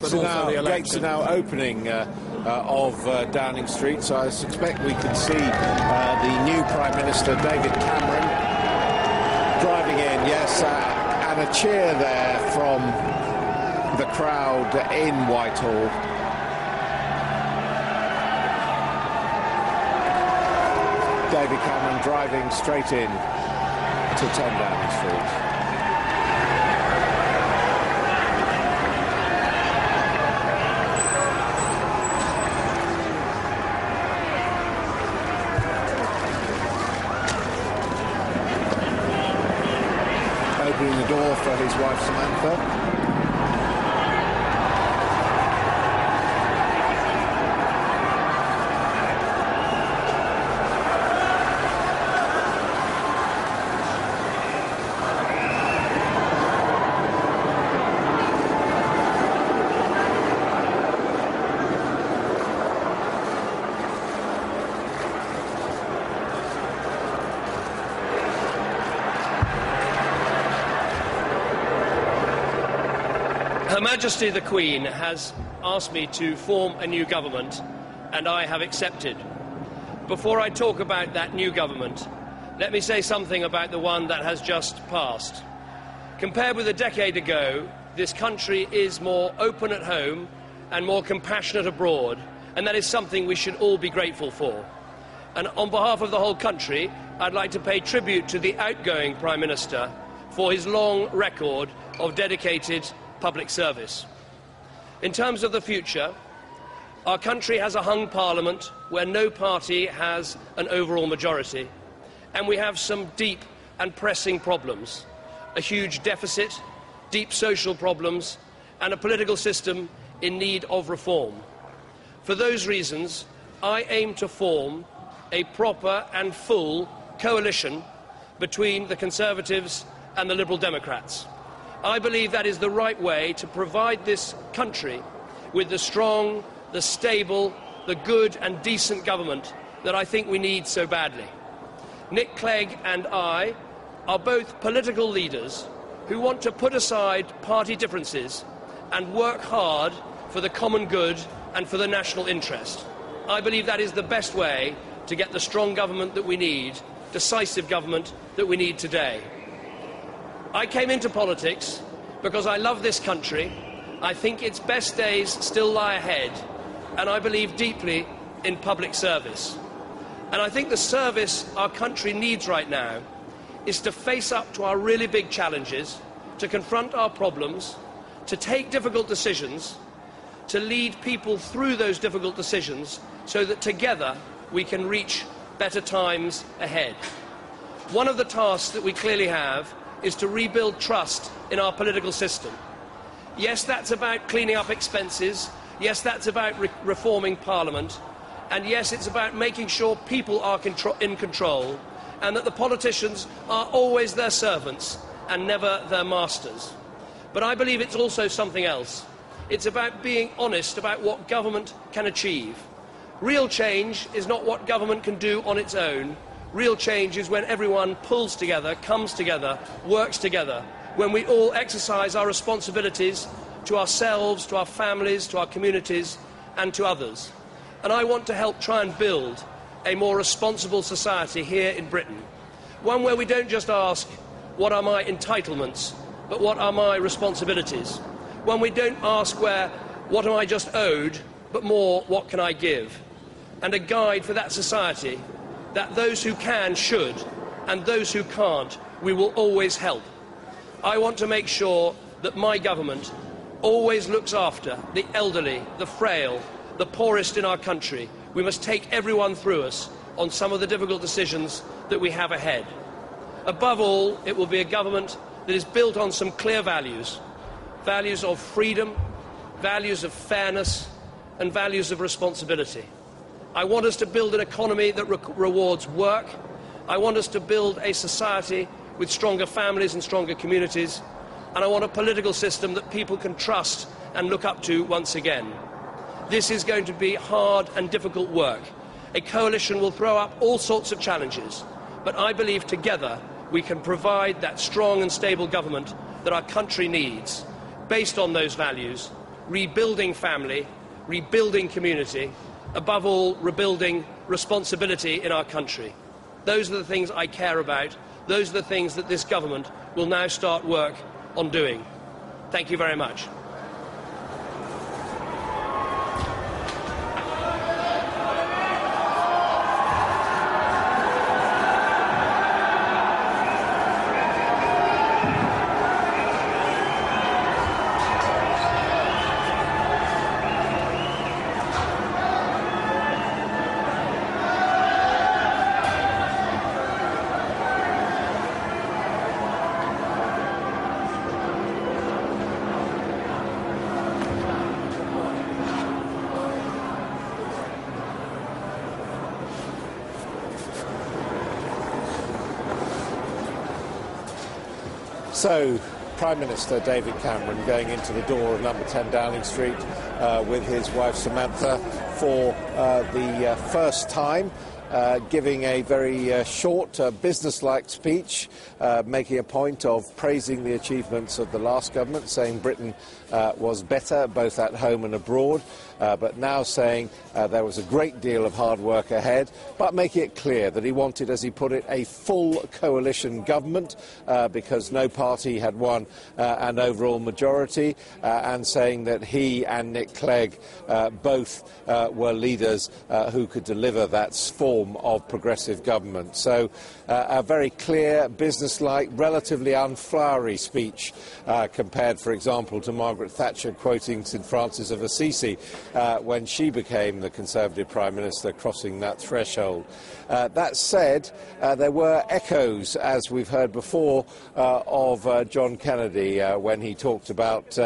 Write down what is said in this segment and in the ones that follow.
Gates are now opening of Downing Street, so I suspect we can see the new Prime Minister, David Cameron, driving in, yes, and a cheer there from the crowd in Whitehall. David Cameron driving straight in to 10 Downing Street. Opening the door for his wife Samantha. Her Majesty the Queen has asked me to form a new government, and I have accepted. Before I talk about that new government, let me say something about the one that has just passed. Compared with a decade ago, this country is more open at home and more compassionate abroad, and that is something we should all be grateful for. And on behalf of the whole country, I'd like to pay tribute to the outgoing Prime Minister for his long record of dedicated public service. In terms of the future, our country has a hung parliament where no party has an overall majority, and we have some deep and pressing problems: a huge deficit, deep social problems, and a political system in need of reform. For those reasons, I aim to form a proper and full coalition between the Conservatives and the Liberal Democrats. I believe that is the right way to provide this country with the strong, the stable, the good and decent government that I think we need so badly. Nick Clegg and I are both political leaders who want to put aside party differences and work hard for the common good and for the national interest. I believe that is the best way to get the strong government that we need, decisive government that we need today. I came into politics because I love this country. I think its best days still lie ahead, and I believe deeply in public service. And I think the service our country needs right now is to face up to our really big challenges, to confront our problems, to take difficult decisions, to lead people through those difficult decisions so that together we can reach better times ahead. One of the tasks that we clearly have is to rebuild trust in our political system. Yes, that's about cleaning up expenses. Yes, that's about reforming Parliament. And yes, it's about making sure people are in control and that the politicians are always their servants and never their masters. But I believe it's also something else. It's about being honest about what government can achieve. Real change is not what government can do on its own. Real change is when everyone pulls together, comes together, works together, when we all exercise our responsibilities to ourselves, to our families, to our communities, and to others. And I want to help try and build a more responsible society here in Britain, one where we don't just ask, what are my entitlements, but what are my responsibilities? One we don't ask what am I just owed, but more, what can I give? And a guide for that society that those who can should, and those who can't, we will always help. I want to make sure that my government always looks after the elderly, the frail, the poorest in our country. We must take everyone through us on some of the difficult decisions that we have ahead. Above all, it will be a government that is built on some clear values. Values of freedom, values of fairness, and values of responsibility. I want us to build an economy that rewards work. I want us to build a society with stronger families and stronger communities. And I want a political system that people can trust and look up to once again. This is going to be hard and difficult work. A coalition will throw up all sorts of challenges. But I believe together we can provide that strong and stable government that our country needs, based on those values, rebuilding family, rebuilding community, above all, rebuilding responsibility in our country. Those are the things I care about. Those are the things that this government will now start work on doing. Thank you very much. So, Prime Minister David Cameron going into the door of number 10 Downing Street with his wife Samantha for the first time, giving a very short, business-like speech, making a point of praising the achievements of the last government, saying Britain was better both at home and abroad, but now saying there was a great deal of hard work ahead, but making it clear that he wanted, as he put it, a full coalition government because no party had won an overall majority, and saying that he and Nick Clegg both were leaders who could deliver that form of progressive government. So a very clear, business-like, relatively unflowery speech compared, for example, to Margaret Thatcher quoting St Francis of Assisi when she became the Conservative Prime Minister, crossing that threshold. That said, there were echoes, as we've heard before, of John Kennedy when he talked about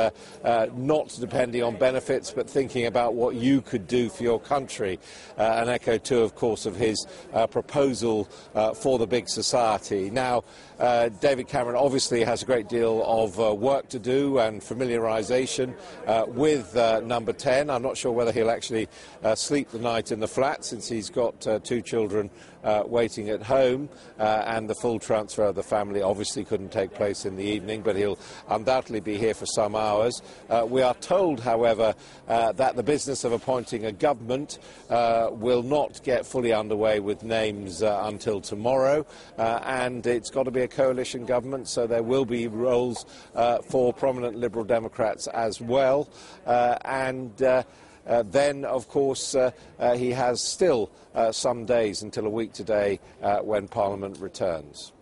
not depending on benefits but thinking about what you could do for your country. An echo too, of course, of his proposal for the big society. Now, David Cameron obviously has a great deal of work to do and familiarisation with number 10. I'm not sure whether he'll actually sleep the night in the flat, since he's got two children waiting at home, and the full transfer of the family obviously couldn't take place in the evening, but he'll undoubtedly be here for some hours. We are told, however, that the business of appointing a government will not get fully underway with names until tomorrow, and it's got to be a coalition government, so there will be roles for prominent Liberal Democrats as well, then, of course, he has still some days until a week today when Parliament returns.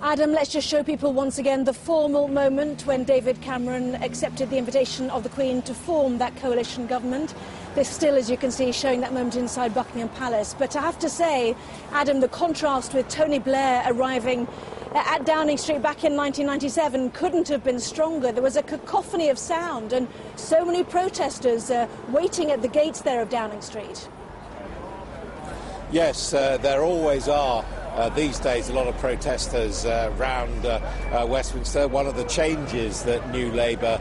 Adam, let's just show people once again the formal moment when David Cameron accepted the invitation of the Queen to form that coalition government. This still, as you can see, showing that moment inside Buckingham Palace. But I have to say, Adam, the contrast with Tony Blair arriving at Downing Street back in 1997 couldn't have been stronger. There was a cacophony of sound and so many protesters waiting at the gates there of Downing Street. Yes, there always are. These days, a lot of protesters round Westminster. One of the changes that New Labour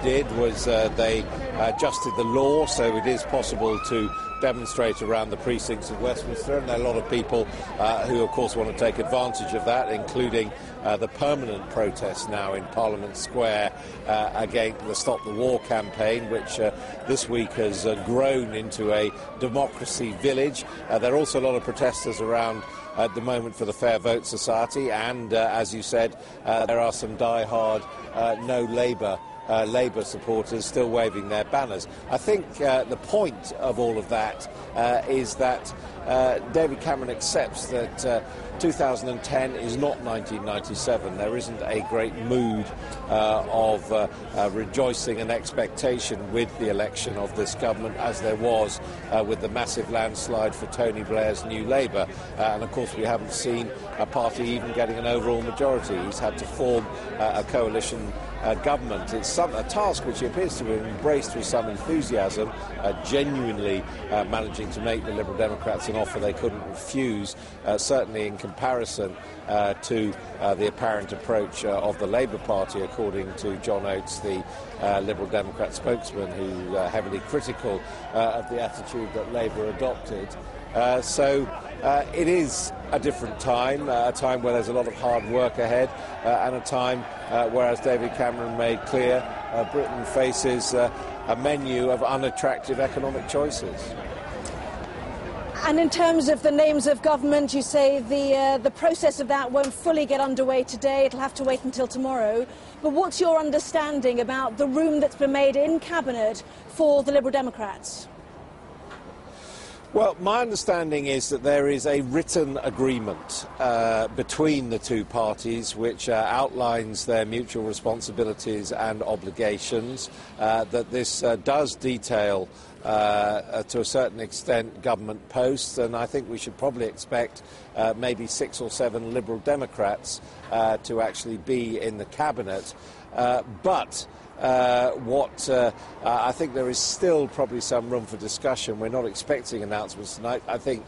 did was they adjusted the law, so it is possible to demonstrate around the precincts of Westminster, and there are a lot of people who, of course, want to take advantage of that, including the permanent protest now in Parliament Square against the Stop the War campaign, which this week has grown into a democracy village. There are also a lot of protesters around at the moment for the Fair Vote Society, and as you said, there are some die-hard No Labour supporters still waving their banners. I think the point of all of that is that David Cameron accepts that 2010 is not 1997. There isn't a great mood of rejoicing and expectation with the election of this government, as there was with the massive landslide for Tony Blair's New Labour. And of course we haven't seen a party even getting an overall majority. He's had to form a coalition government. It's a task which he appears to have embraced with some enthusiasm, genuinely managing to make the Liberal Democrats an offer they couldn't refuse, certainly in comparison to the apparent approach of the Labour Party, according to John Oates, the Liberal Democrat spokesman, who heavily critical of the attitude that Labour adopted. So it is a different time, a time where there's a lot of hard work ahead, and a time where, as David Cameron made clear, Britain faces a menu of unattractive economic choices. And in terms of the names of government, you say the process of that won't fully get underway today. It'll have to wait until tomorrow. But what's your understanding about the room that's been made in Cabinet for the Liberal Democrats? Well, my understanding is that there is a written agreement between the two parties which outlines their mutual responsibilities and obligations, that this does detail to a certain extent government posts, and I think we should probably expect maybe 6 or 7 Liberal Democrats to actually be in the Cabinet. But I think there is still probably some room for discussion. We're not expecting announcements tonight. I think